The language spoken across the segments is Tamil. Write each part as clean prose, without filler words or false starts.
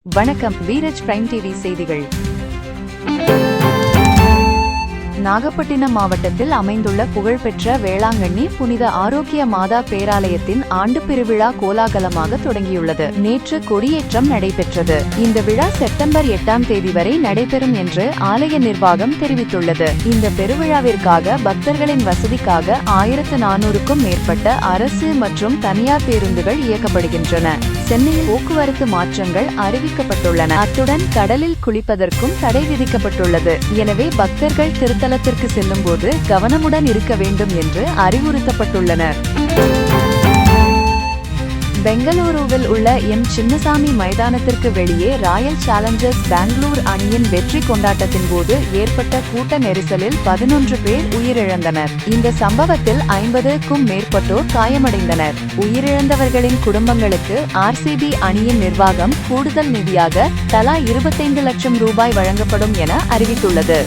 வணக்கம். வீரஜ் பிரைம் டிவி செய்திகள். நாகப்பட்டினம் மாவட்டத்தில் அமைந்துள்ள புகழ்பெற்ற வேளாங்கண்ணி புனித ஆரோக்கிய மாதா பேராலயத்தின் ஆண்டு பெருவிழா கோலாகலமாக தொடங்கியுள்ளது. நேற்று கொடியேற்றம் நடைபெற்றது. இந்த விழா செப்டம்பர் 8ஆம் தேதி வரை நடைபெறும் என்று ஆலய நிர்வாகம் தெரிவித்துள்ளது. இந்த பெருவிழாவிற்காக பக்தர்களின் வசதிக்காக 1400க்கும் மேற்பட்ட அரசு மற்றும் தனியார் பேருந்துகள் இயக்கப்படுகின்றன. சென்னையில் போக்குவரத்து மாற்றங்கள் அறிவிக்கப்பட்டுள்ளன. அத்துடன் கடலில் குளிப்பதற்கும் தடை விதிக்கப்பட்டுள்ளது. எனவே பக்தர்கள் திருத்தலத்திற்கு செல்லும் போது கவனமுடன் இருக்க வேண்டும் என்று அறிவுறுத்தப்பட்டுள்ளனர். பெங்களூருவில் உள்ள எம் சின்னசாமி மைதானத்திற்கு வெளியே ராயல் சேலஞ்சர்ஸ் பெங்களூர் அணியின் வெற்றி கொண்டாட்டத்தின் போது ஏற்பட்ட கூட்ட நெரிசலில் 11 பேர் உயிரிழந்தனர். இந்த சம்பவத்தில் 50க்கும் மேற்பட்டோர் காயமடைந்தனர். உயிரிழந்தவர்களின் குடும்பங்களுக்கு ஆர்சிபி அணியின் நிர்வாகம் கூடுதல் நிதியாக தலா 25 லட்சம் ரூபாய் வழங்கப்படும் என அறிவித்துள்ளது.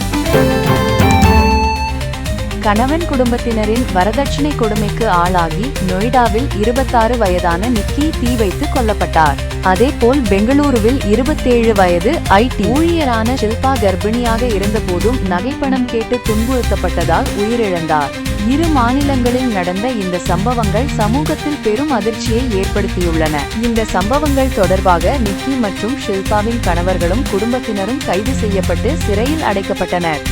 கணவன் குடும்பத்தினரின் வரதட்சணை கொடுமைக்கு ஆளாகி நொய்டாவில் 26 வயதான நிக்கி தீ வைத்து கொல்லப்பட்டார். அதேபோல் பெங்களூருவில் 27 வயது ஐடி ஊழியரான ஷில்பா கர்ப்பிணியாக இருந்தபோதும் நகைப்பணம் கேட்டு துன்புறுத்தப்பட்டதால் உயிரிழந்தார். இரு மாநிலங்களில் நடந்த இந்த சம்பவங்கள் சமூகத்தில் பெரும் அதிர்ச்சியை ஏற்படுத்தியுள்ளன. இந்த சம்பவங்கள் தொடர்பாக நிக்கி மற்றும் ஷில்பாவின் கணவர்களும் குடும்பத்தினரும் கைது செய்யப்பட்டு சிறையில் அடைக்கப்பட்டனர்.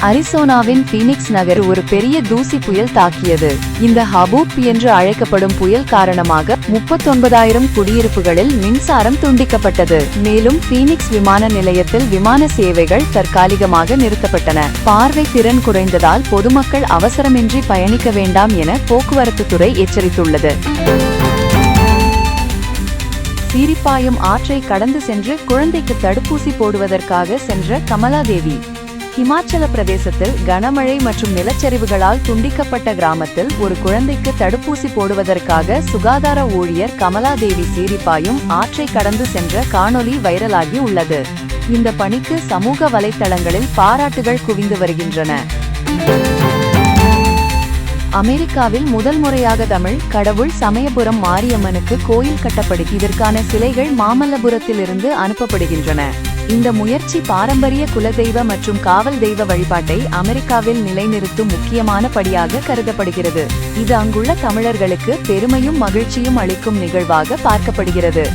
அரிசோனாவின் பீனிக்ஸ் நகர் ஒரு பெரிய தூசி புயல் தாக்கியது. இந்த ஹபூப் என்று அழைக்கப்படும் புயல் காரணமாக 39,000 குடியிருப்புகளில் மின்சாரம் துண்டிக்கப்பட்டது. மேலும் பீனிக்ஸ் விமான நிலையத்தில் விமான சேவைகள் தற்காலிகமாக நிறுத்தப்பட்டன. பார்வை திறன் குறைந்ததால் பொதுமக்கள் அவசரமின்றி பயணிக்க வேண்டாம் என போக்குவரத்து துறை எச்சரித்துள்ளது. சீரிப்பாயும் ஆற்றை கடந்து சென்று குழந்தைக்கு தடுப்பூசி போடுவதற்காக சென்ற கமலாதேவி. ஹிமாச்சல பிரதேசத்தில் கனமழை மற்றும் நிலச்சரிவுகளால் துண்டிக்கப்பட்ட கிராமத்தில் ஒரு குழந்தைக்கு தடுப்பூசி போடுவதற்காக சுகாதார ஊழியர் கமலாதேவி சீரிப்பாயும் ஆற்றை கடந்து சென்ற காணொலி வைரலாகி உள்ளது. இந்த பணிக்கு சமூக வலைத்தளங்களில் பாராட்டுகள் குவிந்து வருகின்றன. அமெரிக்காவில் முதல் முறையாக தமிழ் கடவுள் சமயபுரம் மாரியம்மனுக்கு கோயில் கட்டப்படுகிறது. இதற்கான சிலைகள் மாமல்லபுரத்திலிருந்து அனுப்பப்படுகின்றன. இந்த முயற்சி பாரம்பரிய குலதெய்வ மற்றும் காவல் தெய்வ வழிபாட்டை அமெரிக்காவில் நிலைநிறுத்தும் முக்கியமான படியாக கருதப்படுகிறது. இது அங்குள்ள தமிழர்களுக்கு பெருமையும் மகிழ்ச்சியும் அளிக்கும் நிகழ்வாக பார்க்கப்படுகிறது.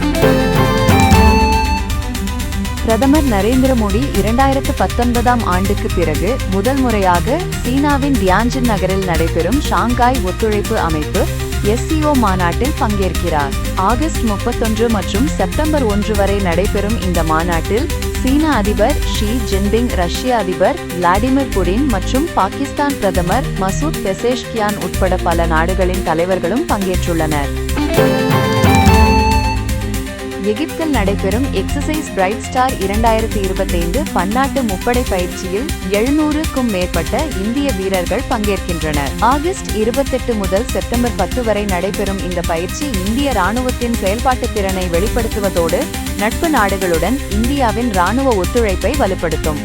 பிரதமர் நரேந்திர மோடி 2019ஆம் ஆண்டுக்கு பிறகு முதல் முறையாக சீனாவின் தியான்ஜின் நகரில் நடைபெறும் ஷாங்காய் ஒத்துழைப்பு அமைப்பு SCO மாநாட்டில் பங்கேற்கிறார். ஆகஸ்ட் 31 மற்றும் செப்டம்பர் 1 வரை நடைபெறும் இந்த மாநாட்டில் சீன அதிபர் ஷி ஜின்பிங், ரஷ்ய அதிபர் விளாடிமிர் புடின் மற்றும் பாகிஸ்தான் பிரதமர் மசூத் பெசேஷ்கியான் உட்பட பல நாடுகளின் தலைவர்களும் பங்கேற்றுள்ளனர். எகிப்தில் நடைபெறும் எக்ஸசைஸ் பிரைட் ஸ்டார் 2025 பன்னாட்டு முப்படை பயிற்சியில் 700க்கும் மேற்பட்ட இந்திய வீரர்கள் பங்கேற்கின்றனர். ஆகஸ்ட் 28 முதல் செப்டம்பர் 10 வரை நடைபெறும் இந்த பயிற்சி இந்திய ராணுவத்தின் செயல்பாட்டு திறனை வெளிப்படுத்துவதோடு நட்பு நாடுகளுடன் இந்தியாவின் ராணுவ ஒத்துழைப்பை வலுப்படுத்தும்.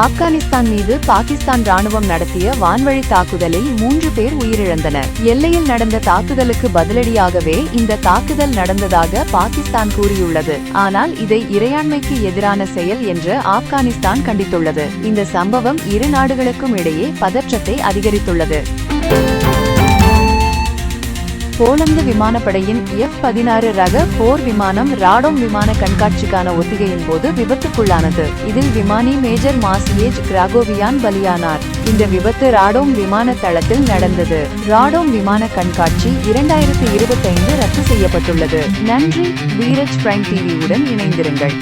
ஆப்கானிஸ்தான் மீது பாகிஸ்தான் ராணுவம் நடத்திய வான்வழி தாக்குதலில் 3 பேர் உயிரிழந்தனர். எல்லையில் நடந்த தாக்குதலுக்கு பதிலடியாகவே இந்த தாக்குதல் நடந்ததாக பாகிஸ்தான் கூறியுள்ளது. ஆனால் இதை இறையாண்மைக்கு எதிரான செயல் என்று ஆப்கானிஸ்தான் கண்டித்துள்ளது. இந்த சம்பவம் இரு நாடுகளுக்கும் இடையே பதற்றத்தை அதிகரித்துள்ளது. போலந்து விமானப்படையின் F-16 ரக போர் விமானம் ராடோம் விமான கண்காட்சிக்கான ஒத்திகையின் போது விபத்துக்குள்ளானது. இதில் விமானி மேஜர் மாசியேஜ் கிராகோவியான் பலியானார். இந்த விபத்து ராடோம் விமான தளத்தில் நடந்தது. ராடோம் விமான கண்காட்சி 2025 ரத்து செய்யப்பட்டுள்ளது. நன்றி. வீரஜ் பிரைம் டிவியுடன் இணைந்திருங்கள்.